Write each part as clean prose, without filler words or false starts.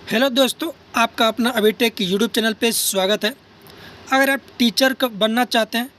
Hello दोस्तों, आपका अपना अभिटेक यूट्यूब चैनल पे स्वागत है। अगर आप टीचर बनना चाहते हैं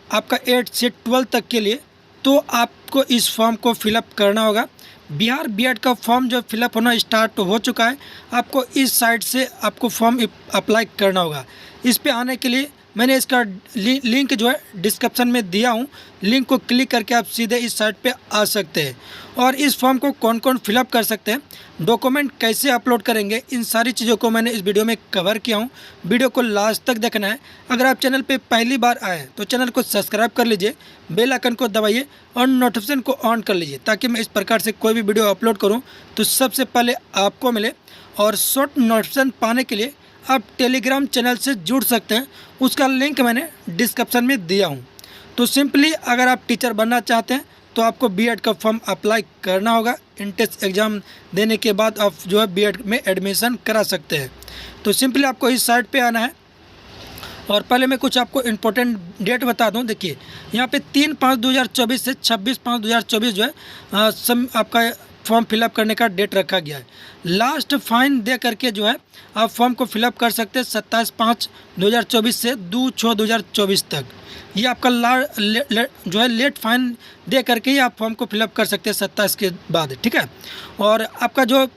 आपका 8 से 12 तक के लिए, तो आपको इस फॉर्म को फिलअप करना होगा। बिहार बीएड का फॉर्म जो फिलअप होना स्टार्ट हो चुका है। आपको इस साइट से आपको फॉर्म अप्लाई करना होगा। इस पे आने के लिए मैंने इसका लिंक जो है डिस्क्रिप्शन में दिया हूँ। लिंक को क्लिक करके आप सीधे इस साइट पे आ सकते हैं। और इस फॉर्म को कौन कौन फिलअप कर सकते हैं, डॉक्यूमेंट कैसे अपलोड करेंगे, इन सारी चीज़ों को मैंने इस वीडियो में कवर किया हूँ। वीडियो को लास्ट तक देखना है। अगर आप चैनल पे पहली बार आए तो चैनल को सब्सक्राइब कर लीजिए, बेल आइकन को दबाइए और नोटिफिकेशन को ऑन कर लीजिए, ताकि मैं इस प्रकार से कोई भी वीडियो अपलोड करूँ तो सबसे पहले आपको मिले। और शॉर्ट नोटिफिकेशन पाने के लिए आप टेलीग्राम चैनल से जुड़ सकते हैं, उसका लिंक मैंने डिस्क्रिप्शन में दिया हूँ। तो सिंपली अगर आप टीचर बनना चाहते हैं तो आपको बीएड का फॉर्म अप्लाई करना होगा। इंट्रेंस एग्ज़ाम देने के बाद आप जो है बीएड में एडमिशन करा सकते हैं। तो सिंपली आपको इस साइट पे आना है। और पहले मैं कुछ आपको इम्पोर्टेंट डेट बता दूं। देखिए यहाँ पे 3/5/2024 से 26/5/2024 जो है आपका फॉर्म फिलअप करने का डेट रखा गया है। लास्ट फाइन दे करके जो है आप फॉर्म को फिलअप कर सकते हैं 27/5/2024 से 2/6/2024 तक। ये आपका जो है लेट फाइन दे करके ही आप फॉर्म को फिलअप कर सकते हैं 27 के बाद, ठीक है। और आपका जो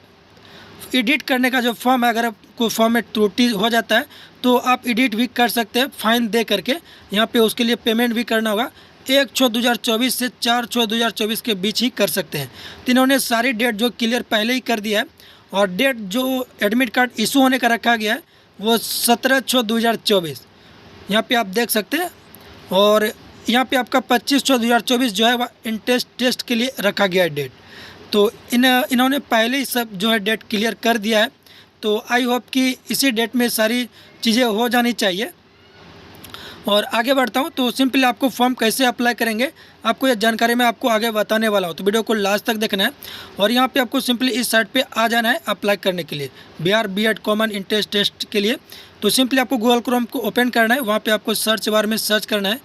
एडिट करने का जो फॉर्म है, अगर आपको फॉर्म में त्रुटि हो जाता है तो आप एडिट भी कर सकते हैं फाइन दे करके। यहाँ पे उसके लिए पेमेंट भी करना होगा। 1/6/2024 से 4/6/2024 के बीच ही कर सकते हैं। तो इन्होंने सारी डेट जो क्लियर पहले ही कर दिया है। और डेट जो एडमिट कार्ड इशू होने का रखा गया है वो 17/6/2024 यहाँ पे आप देख सकते हैं। और यहाँ पे आपका 25/6/2024 जो है वह इंट्रेंस टेस्ट के लिए रखा गया है डेट। तो इन्होंने पहले ही सब जो है डेट क्लियर कर दिया है। तो आई होप कि इसी डेट में सारी चीज़ें हो जानी चाहिए। और आगे बढ़ता हूँ तो सिंपली आपको फॉर्म कैसे अप्लाई करेंगे आपको यह जानकारी मैं आपको आगे बताने वाला हूँ। तो वीडियो को लास्ट तक देखना है। और यहाँ पे आपको सिंपली इस साइट पे आ जाना है अप्लाई करने के लिए Bihar BEd common entrance test के लिए। तो सिंपली आपको गूगल क्रोम को ओपन करना है। वहाँ पर आपको सर्च बार में सर्च करना है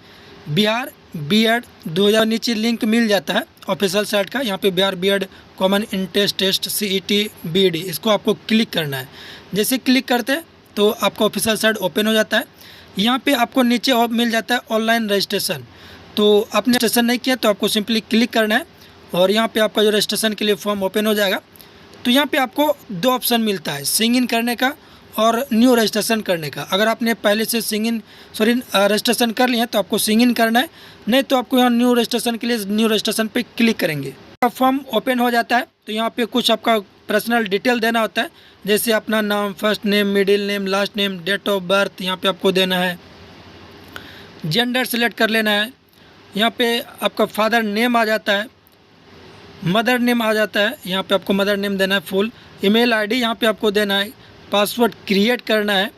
बिहार बीएड 2000। नीचे लिंक मिल जाता है ऑफिशियल साइट का। यहाँ पे Bihar BEd common entrance test CET BD, इसको आपको क्लिक करना है। जैसे क्लिक करते हैं तो आपका ऑफिशियल साइट ओपन हो जाता है। यहाँ पे आपको नीचे और मिल जाता है ऑनलाइन रजिस्ट्रेशन। तो आपने रजिस्ट्रेशन नहीं किया तो आपको सिंपली क्लिक करना है और यहाँ पे आपका जो रजिस्ट्रेशन के लिए फॉर्म ओपन हो जाएगा। तो यहाँ पे आपको 2 ऑप्शन मिलता है, सिंग इन करने का और न्यू रजिस्ट्रेशन करने का। अगर आपने पहले से रजिस्ट्रेशन कर लिया है तो आपको सिंग इन करना है, नहीं तो आपको यहाँ न्यू रजिस्ट्रेशन के लिए न्यू रजिस्ट्रेशन पे क्लिक करेंगे। फॉर्म ओपन हो जाता है तो यहाँ पे कुछ आपका पर्सनल डिटेल देना होता है, जैसे अपना नाम, first name, middle name, last name, date of birth यहाँ पे आपको देना है। जेंडर सेलेक्ट कर लेना है। यहाँ पे आपका फादर नेम आ जाता है, मदर नेम आ जाता है। यहाँ पे आपको मदर नेम देना है फुल। ईमेल आईडी यहाँ पे आपको देना है। पासवर्ड क्रिएट करना है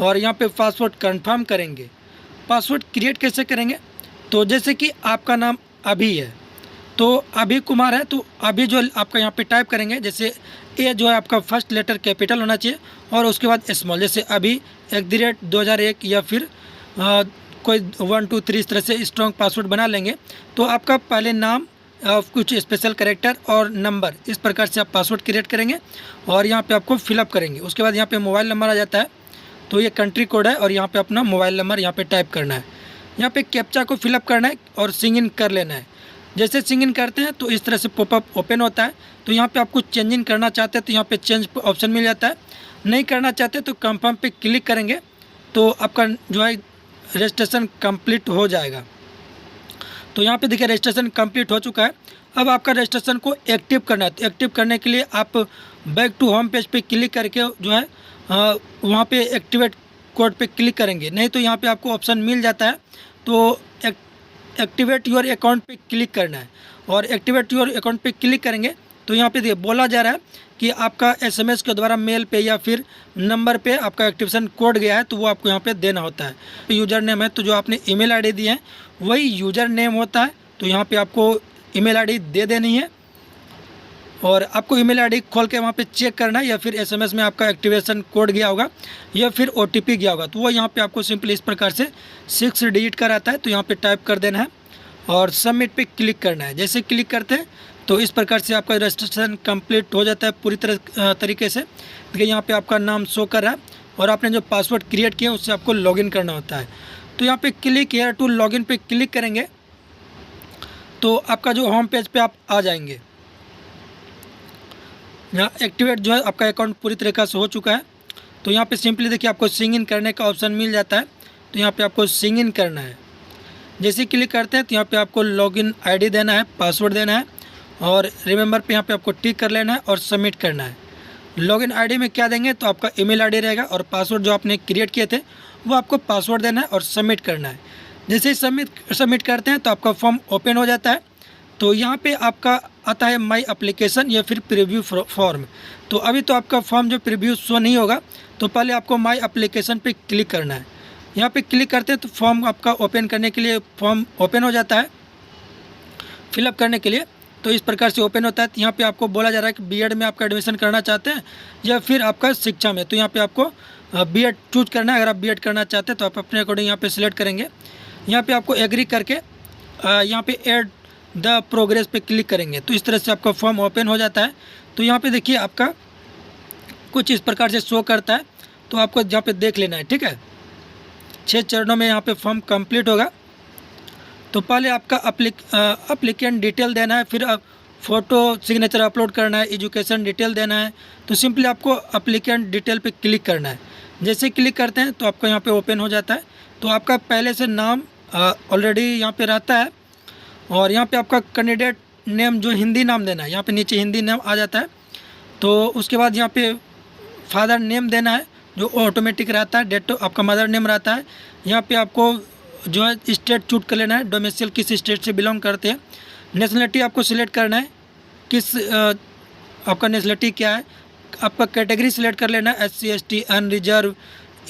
और यहाँ पे पासवर्ड कंफर्म करेंगे। पासवर्ड क्रिएट कैसे करेंगे, तो जैसे कि आपका नाम अभी है तो अभी कुमार है, तो अभी जो आपका यहाँ पे टाइप करेंगे, जैसे ए जो है आपका फर्स्ट लेटर कैपिटल होना चाहिए और उसके बाद स्मॉल, जैसे अभी @2001 या फिर कोई 1 2 3 इस तरह से स्ट्रॉन्ग पासवर्ड बना लेंगे। तो आपका पहले नाम, कुछ स्पेशल कैरेक्टर और नंबर, इस प्रकार से आप पासवर्ड क्रिएट करेंगे और यहाँ पे आपको फिलअप करेंगे। उसके बाद यहाँ पे मोबाइल नंबर आ जाता है, तो ये कंट्री कोड है और यहाँ पे अपना मोबाइल नंबर यहाँ पे टाइप करना है। यहाँ पे कैप्चा को फिलअप करना है और सिंग इन कर लेना है। जैसे सिंग इन करते हैं तो इस तरह से पॉपअप ओपन होता है। तो यहाँ पे आपको चेंज इन करना चाहते हैं तो यहाँ पे चेंज ऑप्शन मिल जाता है। नहीं करना चाहते तो कंफर्म पे क्लिक करेंगे तो आपका जो है रजिस्ट्रेशन कंप्लीट हो जाएगा। तो यहाँ पे देखिए रजिस्ट्रेशन कंप्लीट हो चुका है। अब आपका रजिस्ट्रेशन को एक्टिव करना है। तो एक्टिव करने के लिए आप बैक टू होम पेज पे क्लिक करके जो है वहाँ पे एक्टिवेट कोड पे क्लिक करेंगे। नहीं तो यहाँ पे आपको ऑप्शन मिल जाता है, तो एक्टिवेट योर अकाउंट पे क्लिक करना है। और एक्टिवेट योर अकाउंट पे क्लिक करेंगे तो यहाँ पे देखिए बोला जा रहा है कि आपका एसएमएस के द्वारा मेल पे या फिर नंबर पे आपका एक्टिवेशन कोड गया है, तो वो आपको यहाँ पे देना होता है। यूज़र नेम है तो जो आपने ईमेल आईडी दी है वही यूज़र नेम होता है, तो यहाँ पे आपको ईमेल आईडी दे देनी है। और आपको ईमेल आईडी खोल के वहाँ पे चेक करना है, या फिर एसएमएस में आपका एक्टिवेशन कोड गया होगा या फिर ओटीपी गया होगा, तो वो यहाँ पे आपको सिंपली इस प्रकार से 6 डिजिट का रहता है, तो यहाँ पे टाइप कर देना है और सबमिट पे क्लिक करना है। जैसे क्लिक करते हैं तो इस प्रकार से आपका रजिस्ट्रेशन कंप्लीट हो जाता है पूरी तरीके से। देखिए यहाँ पे आपका नाम शो कर रहा है और आपने जो पासवर्ड क्रिएट किया उससे आपको लॉगिन करना होता है। तो यहाँ पे क्लिक हेयर टू लॉगिन पे क्लिक करेंगे तो आपका जो होम पेज पे आप आ जाएंगे। यहाँ एक्टिवेट जो है आपका अकाउंट पूरी तरीके से हो चुका है। तो यहाँ पे सिंपली देखिए आपको सिंग इन करने का ऑप्शन मिल जाता है। तो यहाँ पे आपको सिंग इन करना है। जैसे क्लिक करते हैं तो यहाँ पे आपको लॉगिन आईडी देना है, पासवर्ड देना है और रिमेंबर पे यहाँ पे आपको टिक कर लेना है और सबमिट करना है। लॉगिन आईडी में क्या देंगे तो आपका ईमेल आईडी रहेगा और पासवर्ड जो आपने क्रिएट किए थे वो आपको पासवर्ड देना है और सबमिट करना है। जैसे ही सबमिट करते हैं तो आपका फॉर्म ओपन हो जाता है। तो यहाँ पे आपका आता है माई एप्लीकेशन या फिर प्रीव्यू फॉर्म। तो अभी तो आपका फॉर्म जो प्रीव्यू शो नहीं होगा, तो पहले आपको माई एप्लीकेशन पे क्लिक करना है। यहाँ पे क्लिक करते हैं तो फॉर्म आपका ओपन करने के लिए फॉर्म ओपन हो जाता है फिलअप करने के लिए। तो इस प्रकार से ओपन होता है। यहाँ पे आपको बोला जा रहा है कि बीएड में आपका एडमिशन करना चाहते हैं या फिर आपका शिक्षा में। तो यहाँ पे आपको बीएड चूज करना है। अगर आप बीएड करना चाहते हैं तो आप अपने अकॉर्डिंग यहाँ पे सिलेक्ट करेंगे। यहाँ पे आपको एग्री करके यहाँ पे ऐड द प्रोग्रेस पे क्लिक करेंगे। तो इस तरह से आपका फॉर्म ओपन हो जाता है। तो यहाँ पे देखिए आपका कुछ इस प्रकार से शो करता है। तो आपको यहाँ पे देख लेना है, ठीक है। 6 चरणों में यहाँ पे फॉर्म कंप्लीट होगा। तो पहले आपका अप्लीकेंट डिटेल देना है, फिर फ़ोटो सिग्नेचर अपलोड करना है, एजुकेशन डिटेल देना है। तो सिंपली आपको अप्लीकेंट डिटेल पे क्लिक करना है। जैसे क्लिक करते हैं तो आपका यहाँ पे ओपन हो जाता है। तो आपका पहले से नाम ऑलरेडी यहाँ पे रहता है और यहाँ पे आपका कैंडिडेट नेम जो हिंदी नाम देना है, यहाँ पे नीचे हिंदी नाम आ जाता है। तो उसके बाद यहाँ पे फादर नेम देना है जो ऑटोमेटिक रहता है। डेट आपका मदर नेम रहता है। यहाँ पे आपको जो है स्टेट चूज कर लेना है, डोमेसियल किस स्टेट से बिलोंग करते हैं। नेशनलिटी आपको सिलेक्ट करना है, किस आपका नेशनलिटी क्या है। आपका कैटेगरी सिलेक्ट कर लेना है, SC ST unreserve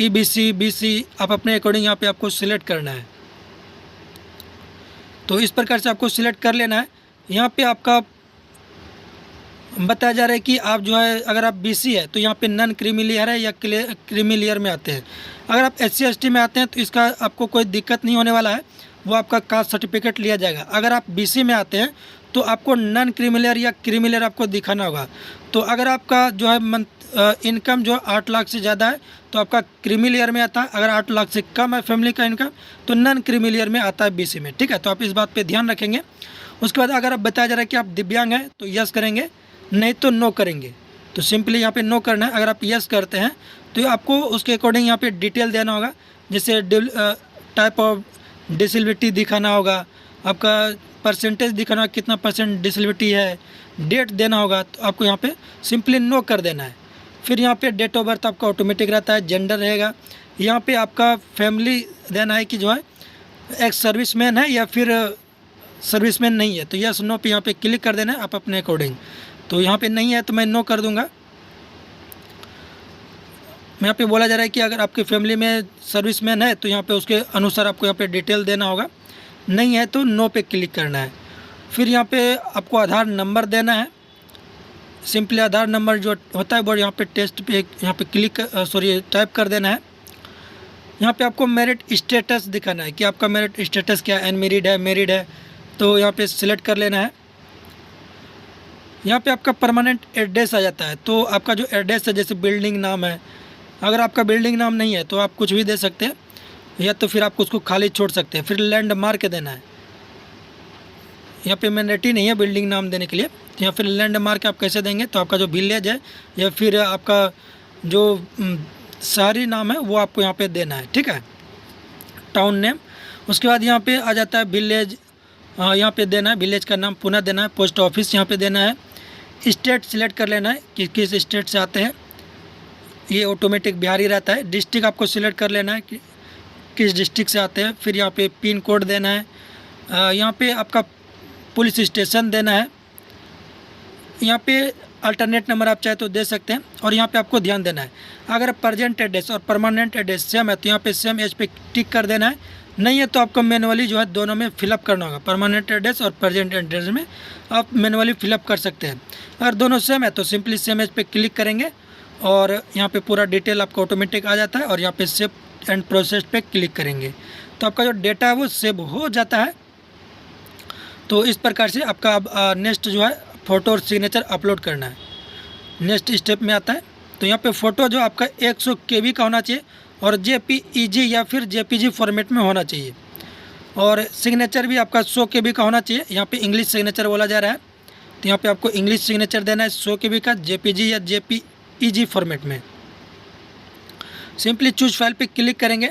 EBC BC आप अपने अकॉर्डिंग यहाँ पे आपको सिलेक्ट करना है। तो इस प्रकार से आपको सिलेक्ट कर लेना है। यहाँ पे आपका बताया जा रहा है कि आप जो है अगर आप BC है तो यहाँ पे नॉन क्रीमी लेयर है या क्रीमी लेयर में आते हैं। अगर आप SC ST में आते हैं तो इसका आपको कोई दिक्कत नहीं होने वाला है, वो आपका कास्ट सर्टिफिकेट लिया जाएगा। अगर आप BC में आते हैं तो आपको नॉन क्रीमी लेयर या क्रीमी लेयर आपको दिखाना होगा। तो अगर आपका जो है इनकम जो 8 लाख से ज़्यादा है तो आपका क्रीमी लेयर में आता है। अगर 8 लाख से कम है फैमिली का इनकम तो नॉन क्रीमी लेयर में आता है BC में, ठीक है। तो आप इस बात पे ध्यान रखेंगे। उसके बाद अगर आप बताया जा रहा है कि आप दिव्यांग हैं तो यस करेंगे, नहीं तो नो करेंगे। तो सिंपली यहाँ पे नो करना है। अगर आप यस करते हैं तो आपको उसके अकॉर्डिंग यहाँ पे डिटेल देना होगा। जैसे टाइप ऑफ डिसेबिलिटी दिखाना होगा, आपका परसेंटेज दिखाना होगा, कितना % डिसेबिलिटी है, डेट देना होगा। तो आपको यहाँ पे सिंपली नो कर देना है। फिर यहाँ पे डेट ऑफ बर्थ आपका ऑटोमेटिक रहता है, जेंडर रहेगा। यहाँ पे आपका फैमिली देना है कि जो है एक सर्विसमैन है या फिर सर्विसमैन नहीं है। तो यस नो पे यहाँ पे क्लिक कर देना है आप अपने अकॉर्डिंग। तो यहाँ पे नहीं है तो मैं नो कर दूंगा। यहाँ पे बोला जा रहा है कि अगर आपके फैमिली में सर्विसमैन है तो यहाँ पे उसके अनुसार आपको यहाँ पे डिटेल देना होगा, नहीं है तो नो पे क्लिक करना है। फिर यहाँ पे आपको आधार नंबर देना है। सिंपली आधार नंबर जो होता है वो यहाँ पे टेस्ट पे यहाँ पे टाइप कर देना है। यहाँ पे आपको मेरिट स्टेटस दिखाना है कि आपका मेरिट स्टेटस क्या है, अनमेरिड है, मैरिड है। तो यहाँ पे सिलेक्ट कर लेना है। यहाँ पे आपका परमानेंट एड्रेस आ जाता है। तो आपका जो एड्रेस है जैसे बिल्डिंग नाम है, अगर आपका बिल्डिंग नाम नहीं है तो आप कुछ भी दे सकते हैं या तो फिर आप उसको खाली छोड़ सकते हैं। फिर लैंडमार्क देना है। यहाँ पे मैंडेटरी नहीं है बिल्डिंग नाम देने के लिए। या फिर लैंडमार्क आप कैसे देंगे तो आपका जो विलेज है या फिर आपका जो शहरी नाम है वो आपको यहाँ पे देना है, ठीक है, टाउन नेम। उसके बाद यहाँ पे आ जाता है विलेज, यहाँ पे देना है विलेज का नाम पुनः देना है। पोस्ट ऑफिस यहाँ पे देना है। स्टेट सिलेक्ट कर लेना है कि किस स्टेट से आते हैं, ये ऑटोमेटिक बिहारी रहता है। डिस्ट्रिक्ट आपको सिलेक्ट कर लेना है कि किस डिस्ट्रिक्ट से आते हैं। फिर यहाँ पे पिन कोड देना है। यहाँ पे आपका पुलिस स्टेशन देना है। यहाँ पे अल्टरनेट नंबर आप चाहे तो दे सकते हैं। और यहाँ पे आपको ध्यान देना है अगर प्रेजेंट एड्रेस और परमानेंट एड्रेस सेम है तो यहाँ पे सेम एज पे टिक कर देना है। नहीं है तो आपको मैनुअली जो है दोनों में फिलअप करना होगा। परमानेंट एड्रेस और प्रेजेंट एड्रेस में आप मैनुअली फिलअप कर सकते हैं। अगर दोनों सेम है तो सिंपली सेम एज पे क्लिक करेंगे और यहाँ पे पूरा डिटेल आपको ऑटोमेटिक आ जाता है। और यहाँ पे सेव एंड प्रोसेस पे क्लिक करेंगे तो आपका जो डेटा है वो सेव हो जाता है। तो इस प्रकार से आपका अब नेक्स्ट जो है फ़ोटो और सिग्नेचर अपलोड करना है, नेक्स्ट स्टेप में आता है। तो यहाँ पे फ़ोटो जो आपका 100 KB का होना चाहिए और JPEG या फिर JPG फॉर्मेट में होना चाहिए, और सिग्नेचर भी आपका 100 KB का होना चाहिए। यहाँ पे इंग्लिश सिग्नेचर बोला जा रहा है, तो यहाँ पे आपको इंग्लिश सिग्नेचर देना है 100 KB का JPG या JPEG फॉर्मेट में। सिंपली चूज फाइल पे क्लिक करेंगे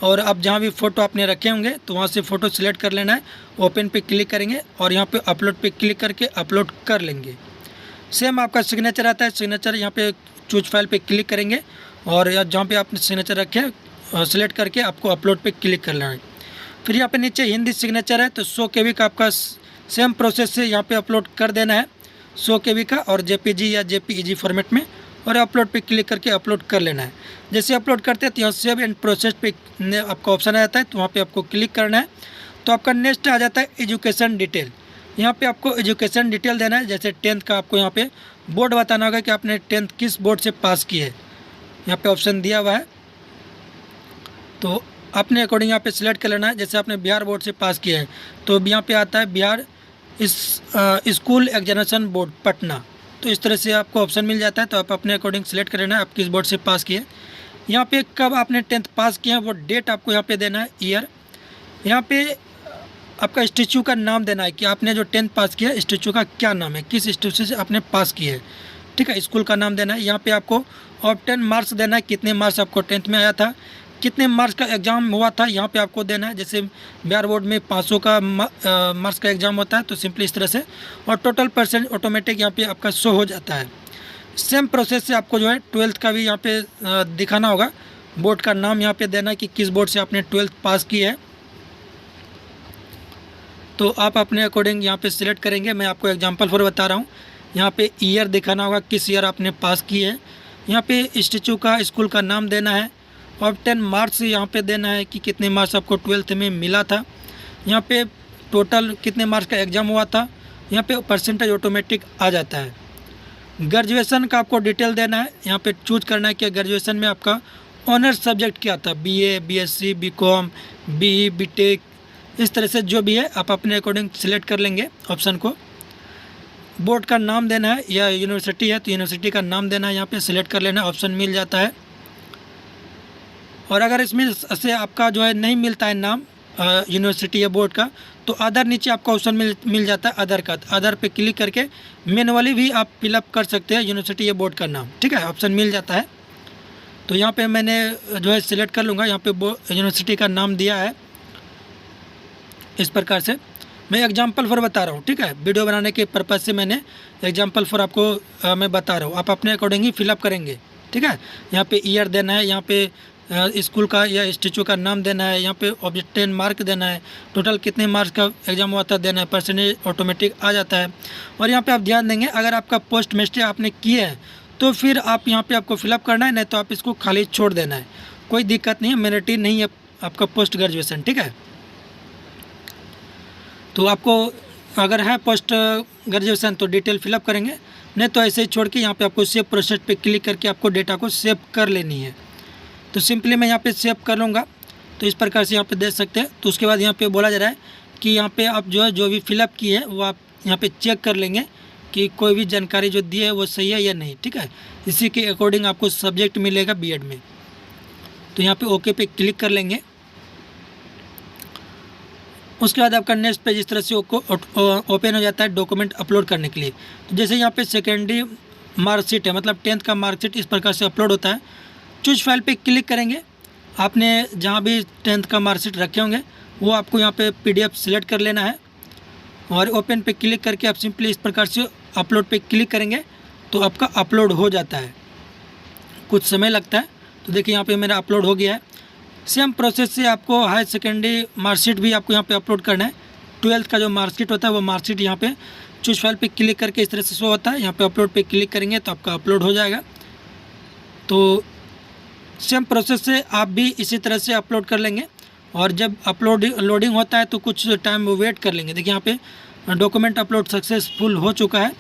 और अब जहाँ भी फ़ोटो आपने रखे होंगे तो वहाँ से फ़ोटो सिलेक्ट कर लेना है, ओपन पे क्लिक करेंगे और यहाँ पे अपलोड पे क्लिक करके अपलोड कर लेंगे। सेम आपका सिग्नेचर आता है, सिग्नेचर यहाँ पे चूज फाइल पे क्लिक करेंगे और जहाँ पे आपने सिग्नेचर रखे सिलेक्ट करके आपको अपलोड पे क्लिक कर लेना है। फिर यहाँ पे नीचे हिंदी सिग्नेचर है, तो 100 KB का आपका सेम प्रोसेस से यहाँ पे अपलोड कर देना है 100 KB का और JPG या JPEG फॉर्मेट में, और अपलोड पे क्लिक करके अपलोड कर लेना है। जैसे अपलोड करते हैं तो यहाँ सेव एंड प्रोसेस पे आपका ऑप्शन आ जाता है, तो वहाँ पे आपको क्लिक करना है। तो आपका नेक्स्ट आ जाता है एजुकेशन डिटेल। यहाँ पे आपको एजुकेशन डिटेल देना है, जैसे 10th का आपको यहाँ पे बोर्ड बताना होगा कि आपने 10th किस बोर्ड से पास की है, यहाँ पे ऑप्शन दिया हुआ है। तो अपने अकॉर्डिंग यहाँ पे सिलेक्ट कर लेना है। जैसे आपने बिहार बोर्ड से पास किया है तो यहाँ पे आता है Bihar school examination board Patna, तो इस तरह से आपको ऑप्शन मिल जाता है। तो आप अपने अकॉर्डिंग सिलेक्ट कर लेना है आप किस बोर्ड से पास किए। यहाँ पे कब आपने 10th पास किया है वो डेट आपको यहाँ पे देना है, ईयर। यहाँ पे आपका स्टेचू का नाम देना है कि आपने जो 10th पास किया स्टेचू का क्या नाम है, किस स्टेचू से आपने पास किया है, ठीक है। स्कूल का नाम देना है। यहाँ पे आपको ऑब्टेन मार्क्स देना है, कितने मार्क्स आपको 10th में आया था, कितने मार्क्स का एग्ज़ाम हुआ था, यहाँ पे आपको देना है। जैसे बिहार बोर्ड में 500 का मार्क्स का एग्ज़ाम होता है, तो सिंपली इस तरह से, और टोटल परसेंट ऑटोमेटिक यहाँ पे आपका शो हो जाता है। सेम प्रोसेस से आपको जो है 12th का भी यहाँ पे दिखाना होगा, बोर्ड का नाम यहाँ पे देना है कि किस बोर्ड से आपने 12th पास की है। तो आप अपने अकॉर्डिंग यहाँ पे सिलेक्ट करेंगे। मैं आपको एग्जांपल फॉर बता रहा हूँ। यहाँ पे ईयर दिखाना होगा, किस ईयर आपने पास की है। यहाँ पे इंस्टीट्यूट का स्कूल का नाम देना है, और 10 मार्क्स यहाँ पे देना है कि कितने मार्क्स आपको 12th में मिला था। यहाँ पे टोटल कितने मार्क्स का एग्ज़ाम हुआ था, यहाँ पे परसेंटेज ऑटोमेटिक आ जाता है। ग्रेजुएशन का आपको डिटेल देना है। यहाँ पे चूज करना है कि ग्रेजुएशन में आपका ऑनर्स सब्जेक्ट क्या था, BA, BSc, BCom, BE, BTech, इस तरह से जो भी है आप अपने अकॉर्डिंग सिलेक्ट कर लेंगे ऑप्शन को। बोर्ड का नाम देना है, या यूनिवर्सिटी है तो यूनिवर्सिटी का नाम देना है, यहाँ पे सिलेक्ट कर लेना, ऑप्शन मिल जाता है। और अगर इसमें से आपका जो है नहीं मिलता है नाम यूनिवर्सिटी या बोर्ड का, तो अदर नीचे आपका ऑप्शन मिल जाता है अदर का। अदर पे क्लिक करके मैनुअली भी आप फिलअप कर सकते हैं यूनिवर्सिटी या बोर्ड का नाम, ठीक है, ऑप्शन मिल जाता है। तो यहाँ पे मैंने जो है सिलेक्ट कर लूँगा, यहाँ पे यूनिवर्सिटी का नाम दिया है। इस प्रकार से मैं एग्जाम्पल फॉर बता रहा हूँ, ठीक है, वीडियो बनाने के पर्पज़ से मैंने एग्जाम्पल फॉर आपको मैं बता रहा हूँ। आप अपने अकॉर्डिंग ही फिलअप करेंगे, ठीक है। यहाँ पे ईयर देना है, यहाँ पे स्कूल का या इंस्टीट्यूट का नाम देना है, यहाँ पे ऑब्जेक्टिव मार्क देना है, टोटल कितने मार्क्स का एग्जाम हुआ था देना है, परसेंटेज ऑटोमेटिक आ जाता है। और यहाँ पे आप ध्यान देंगे, अगर आपका पोस्ट मास्टर आपने किए हैं तो फिर आप यहाँ पे आपको फिलअप करना है, नहीं तो आप इसको खाली छोड़ देना है, कोई दिक्कत नहीं है, मैंडेटरी नहीं है आपका पोस्ट ग्रेजुएशन, ठीक है। तो आपको अगर है पोस्ट ग्रेजुएशन तो डिटेल फिलअप करेंगे, नहीं तो ऐसे ही छोड़ के यहाँ पे आपको सेव प्रोसेस पे क्लिक करके आपको डेटा को सेव कर लेनी है। तो सिंपली मैं यहाँ पे सेव कर लूँगा, तो इस प्रकार से यहाँ पे देख सकते हैं। तो उसके बाद यहाँ पे बोला जा रहा है कि यहाँ पे आप जो भी फिलअप किए है वो आप यहाँ पे चेक कर लेंगे कि कोई भी जानकारी जो दी है वो सही है या नहीं, ठीक है। इसी के अकॉर्डिंग आपको सब्जेक्ट मिलेगा बीएड में। तो यहाँ पे ओके पे क्लिक कर लेंगे। उसके बाद आपका नेक्स्ट पेज इस तरह से ओपन हो जाता है डॉक्यूमेंट अपलोड करने के लिए। तो जैसे यहाँ पे सेकेंडरी मार्कशीट है, मतलब 10th का मार्कशीट इस प्रकार से अपलोड होता है। चूज फाइल पे क्लिक करेंगे, आपने जहाँ भी 10th का मार्कशीट रखे होंगे वो आपको यहाँ पे PDF सिलेक्ट कर लेना है, और ओपन पे क्लिक करके आप सिंपली इस प्रकार से अपलोड पे क्लिक करेंगे तो आपका अपलोड हो जाता है। कुछ समय लगता है। तो देखिए यहाँ पे मेरा अपलोड हो गया है। सेम प्रोसेस से आपको हायर सेकेंडरी मार्कशीट भी आपको यहाँ पे अपलोड करना है। 12th का जो मार्कशीट होता है वो मार्कशीट यहाँ पे चूज फाइल पे क्लिक करके इस तरह से शो होता है। यहाँ पे अपलोड पे क्लिक करेंगे तो आपका अपलोड हो जाएगा। तो सेम प्रोसेस से आप भी इसी तरह से अपलोड कर लेंगे, और जब लोडिंग होता है तो कुछ टाइम वेट कर लेंगे। देखिए यहाँ पे डॉक्यूमेंट अपलोड सक्सेसफुल हो चुका है।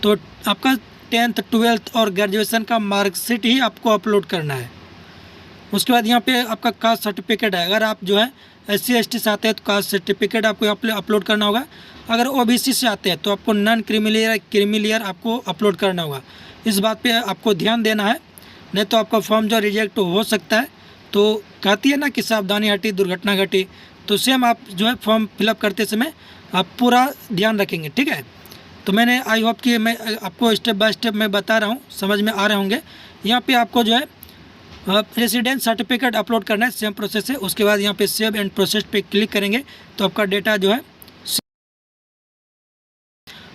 तो आपका 10th 12th और ग्रेजुएशन का मार्कशीट ही आपको अपलोड करना है। उसके बाद यहाँ पे आपका कास्ट सर्टिफिकेट है, अगर आप जो है SC ST से आते हैं तो कास्ट सर्टिफिकेट आपको यहाँ पे अपलोड करना होगा। अगर OBC से आते हैं तो आपको नॉन क्रीमी लेयर आपको अपलोड करना होगा। इस बात पे आपको ध्यान देना है, नहीं तो आपका फॉर्म जो रिजेक्ट हो सकता है। तो कहती है ना कि सावधानी हटी दुर्घटना घटी, तो सेम आप जो है फॉर्म फिलअप करते समय आप पूरा ध्यान रखेंगे, ठीक है। तो मैंने आई होप कि मैं आपको स्टेप बाय स्टेप मैं बता रहा हूँ, समझ में आ रहे होंगे। यहाँ पे आपको जो है रेसिडेंस सर्टिफिकेट अपलोड करना है, सेम प्रोसेस है। उसके बाद यहाँ पे सेव एंड प्रोसेस पे क्लिक करेंगे तो आपका डेटा जो है,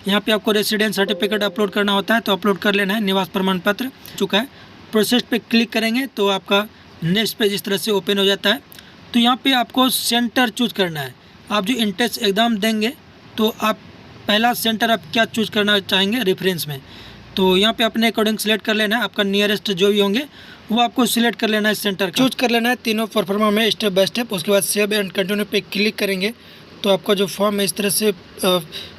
यहाँ पे आपको रेसिडेंस सर्टिफिकेट अपलोड करना होता है तो अपलोड कर लेना है। निवास प्रमाण पत्र चुका है, प्रोसेस पे क्लिक करेंगे तो आपका नेक्स्ट पेज इस तरह से ओपन हो जाता है। तो यहाँ पे आपको सेंटर चूज करना है। आप जो इंट्रेंस एग्ज़ाम देंगे तो आप पहला सेंटर आप क्या चूज करना चाहेंगे रेफरेंस में, तो यहाँ पे अपने अकॉर्डिंग सेलेक्ट कर लेना है। आपका नियरेस्ट जो भी होंगे वो आपको सिलेक्ट कर लेना है, सेंटर चूज कर लेना है तीनों परफॉर्मा में स्टेप बाय स्टेप। उसके बाद सेव एंड कंटिन्यू पे क्लिक करेंगे तो आपका जो फॉर्म है इस तरह से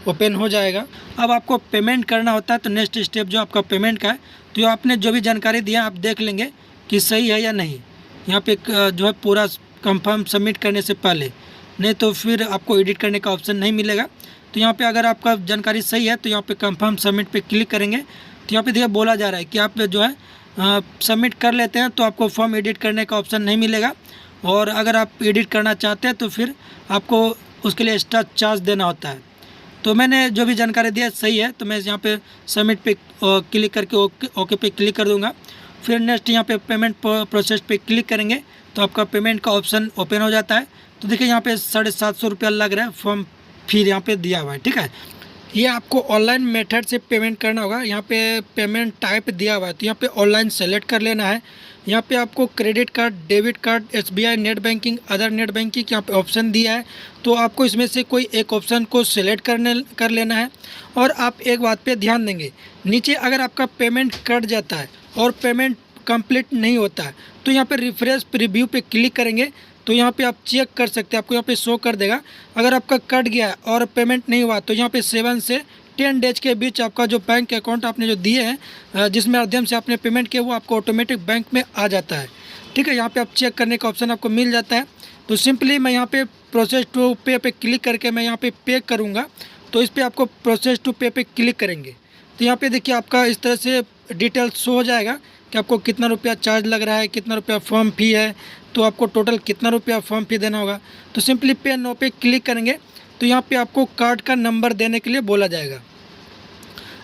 ओपन हो जाएगा। अब आपको पेमेंट करना होता है, तो नेक्स्ट स्टेप जो आपका पेमेंट का है, तो आपने जो भी जानकारी दिया आप देख लेंगे कि सही है या नहीं। यहाँ पे जो है पूरा कंफर्म सबमिट करने से पहले, नहीं तो फिर आपको एडिट करने का ऑप्शन नहीं मिलेगा। तो यहाँ पे अगर आपका जानकारी सही है तो यहाँ पे कंफर्म सबमिट पे क्लिक करेंगे तो यहाँ पे देखिए बोला जा रहा है कि आप जो है सबमिट कर लेते हैं तो आपको फॉर्म एडिट करने का ऑप्शन नहीं मिलेगा, और अगर आप एडिट करना चाहते हैं तो फिर आपको उसके लिए एक्स्ट्रा चार्ज देना होता है। तो मैंने जो भी जानकारी दिया सही है, तो मैं यहाँ पे सबमिट पे क्लिक करके ओके पे क्लिक कर दूँगा। फिर नेक्स्ट यहाँ पे पेमेंट प्रोसेस पे क्लिक करेंगे तो आपका पेमेंट का ऑप्शन ओपन हो जाता है। तो देखिए यहाँ पे 750 रुपया लग रहा है, फॉर्म फिर यहाँ पे दिया हुआ है, ठीक है। ये आपको ऑनलाइन मेथड से पेमेंट करना होगा। यहाँ पे पेमेंट टाइप दिया हुआ है तो यहाँ पे ऑनलाइन सेलेक्ट कर लेना है। यहाँ पे आपको credit card, debit card, SBI net banking, other net banking यहाँ पे ऑप्शन दिया है, तो आपको इसमें से कोई एक ऑप्शन को सिलेक्ट कर लेना है। और आप एक बात पे ध्यान देंगे, नीचे अगर आपका पेमेंट कट जाता है और पेमेंट कंप्लीट नहीं होता है तो यहाँ पे रिफ्रेश प्रीव्यू पे क्लिक करेंगे तो यहाँ पे आप चेक कर सकते हैं, आपको यहाँ पे शो कर देगा। अगर आपका कट गया है और पेमेंट नहीं हुआ तो यहाँ पे 7 से 10 डेज के बीच आपका जो बैंक अकाउंट आपने जो दिए हैं, जिस माध्यम से आपने पेमेंट किया, वो आपको ऑटोमेटिक बैंक में आ जाता है, ठीक है। यहाँ पे आप चेक करने का ऑप्शन आपको मिल जाता है। तो सिंपली मैं यहाँ पे प्रोसेस टू पे पे क्लिक करके मैं यहाँ पे करूँगा, तो इस पर आपको प्रोसेस टू पे क्लिक करेंगे तो यहाँ पे देखिए आपका इस तरह से डिटेल शो हो जाएगा कि आपको कितना रुपया चार्ज लग रहा है, कितना रुपया फॉर्म फी है, तो आपको टोटल कितना रुपया फॉर्म फी देना होगा। तो सिंपली पे नो पे क्लिक करेंगे तो यहाँ पे आपको कार्ड का नंबर देने के लिए बोला जाएगा।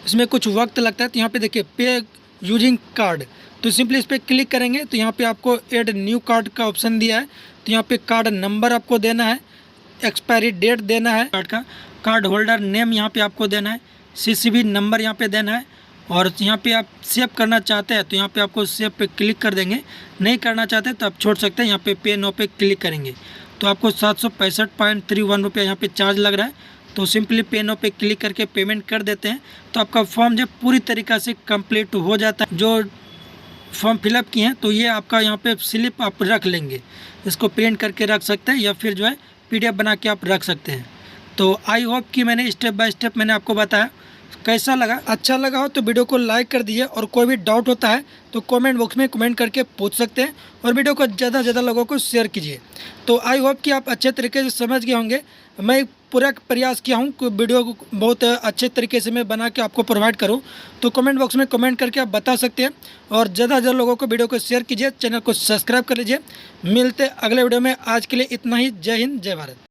इसमें कुछ वक्त लगता है, तो यहाँ पे देखिए पे यूजिंग कार्ड, तो सिंपली इस पर क्लिक करेंगे तो यहाँ पे आपको ऐड न्यू कार्ड का ऑप्शन दिया है। तो यहाँ पे कार्ड नंबर आपको देना है, एक्सपायरी डेट देना है कार्ड का, कार्ड होल्डर नेम यहाँ पे आपको देना है, CCV नंबर यहाँ पे देना है। और यहाँ पे आप सेव करना चाहते हैं तो यहाँ पे आपको सेव पे क्लिक कर देंगे, नहीं करना चाहते तो आप छोड़ सकते हैं। यहाँ पे पे नो पे क्लिक करेंगे तो आपको 765.31 रुपया यहाँ पे चार्ज लग रहा है। तो सिंपली पे नो पे क्लिक करके पेमेंट कर देते हैं तो आपका फॉर्म जब पूरी तरीक़ा से कंप्लीट हो जाता है। जो फॉर्म फिलअप किए हैं तो ये आपका यहाँ पे स्लिप आप रख लेंगे, इसको प्रिंट करके रख सकते हैं या फिर जो है PDF बना के आप रख सकते हैं। तो आई होप कि मैंने स्टेप बाय स्टेप मैंने आपको बताया। कैसा लगा, अच्छा लगा हो तो वीडियो को लाइक कर दीजिए, और कोई भी डाउट होता है तो कमेंट बॉक्स में कमेंट करके पूछ सकते हैं, और वीडियो को ज़्यादा से ज़्यादा लोगों को शेयर कीजिए। तो आई होप कि आप अच्छे तरीके से समझ गए होंगे। मैं पूरा प्रयास किया हूँ कि वीडियो को बहुत अच्छे तरीके से मैं बना के आपको प्रोवाइड करूँ। तो कमेंट बॉक्स में कमेंट करके आप बता सकते हैं, और ज़्यादा से ज़्यादा लोगों को वीडियो को शेयर कीजिए, चैनल को सब्सक्राइब कर लीजिए। मिलते अगले वीडियो में, आज के लिए इतना ही। जय हिंद, जय भारत।